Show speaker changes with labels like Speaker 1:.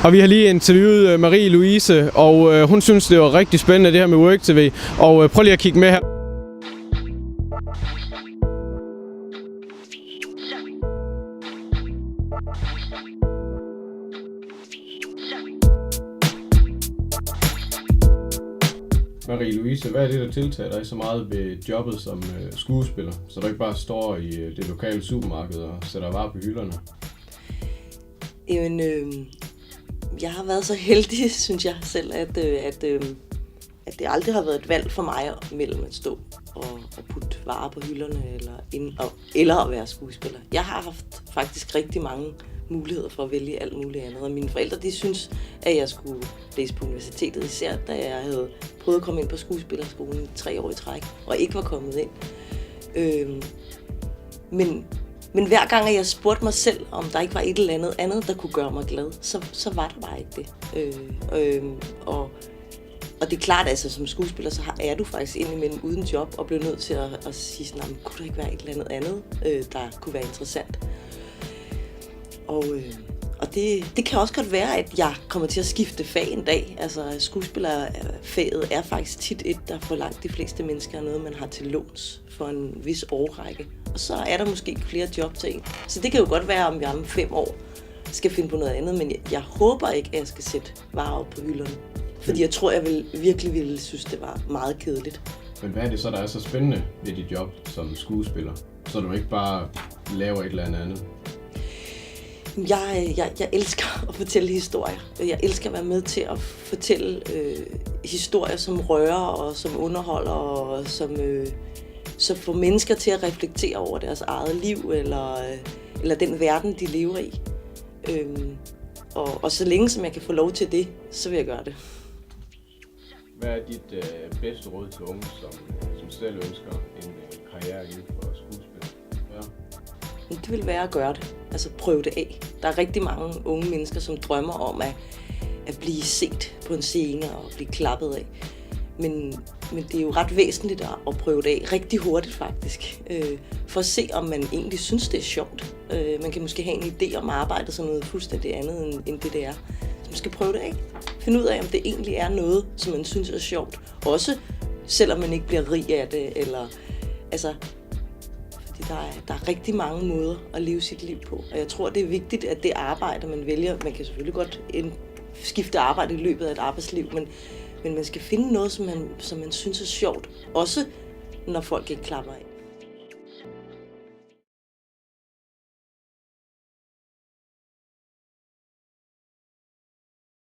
Speaker 1: Og vi har lige interviewet Marie-Louise, og hun synes, det var rigtig spændende det her med WorkTV. Og prøv lige at kigge med her. Marie-Louise, hvad er det, der tiltager dig så meget ved jobbet som skuespiller, så du ikke bare står i det lokale supermarked og sætter varer på hylderne?
Speaker 2: Jamen, jeg har været så heldig, synes jeg selv, at det aldrig har været et valg for mig mellem at stå og putte varer på hylderne eller at være skuespiller. Jeg har haft faktisk rigtig mange muligheder for at vælge alt muligt andet, og mine forældre, de synes, at jeg skulle læse på universitetet, især da jeg havde prøvet at komme ind på skuespillerskolen 3 år i træk, og ikke var kommet ind. Men hver gang, at jeg spurgte mig selv, om der ikke var et eller andet, der kunne gøre mig glad, så var der bare ikke det. Og det er klart, altså som skuespiller, så er du faktisk indimellem uden job, og bliver nødt til at sige sådan, kunne der ikke være et eller andet, der kunne være interessant? Og det kan også godt være, at jeg kommer til at skifte fag en dag. Altså skuespillerfaget er faktisk tit et, der for langt de fleste mennesker er noget, man har til låns for en vis årrække. Og så er der måske flere job til en. Så det kan jo godt være, om jeg om 5 år skal finde på noget andet, men jeg håber ikke, at jeg skal sætte varer op på hylderne. Fordi jeg tror, jeg virkelig ville synes, det var meget kedeligt.
Speaker 1: Men hvad er det så, der er så spændende ved dit job som skuespiller? Så du ikke bare laver et eller andet?
Speaker 2: Jeg elsker at fortælle historier. Jeg elsker at være med til at fortælle historier, som rører og som underholder og som får mennesker til at reflektere over deres eget liv eller den verden, de lever i. Og så længe som jeg kan få lov til det, så vil jeg gøre det.
Speaker 1: Hvad er dit bedste råd til unge, som selv ønsker en karriere inden for skuespil? Ja.
Speaker 2: Det vil være at gøre det. Altså prøve det af. Der er rigtig mange unge mennesker, som drømmer om at blive set på en scene og blive klappet af. Men det er jo ret væsentligt at prøve det af rigtig hurtigt faktisk. For at se, om man egentlig synes, det er sjovt. Man kan måske have en idé om arbejdet som noget fuldstændig andet end det er. Så man skal prøve det af. Finde ud af, om det egentlig er noget, som man synes er sjovt. Også selvom man ikke bliver rig af det. Fordi der er rigtig mange måder at leve sit liv på. Og jeg tror, det er vigtigt, at det arbejde, man vælger, man kan selvfølgelig godt skifte arbejde i løbet af et arbejdsliv, men man skal finde noget, som man synes er sjovt. Også når folk ikke klapper af.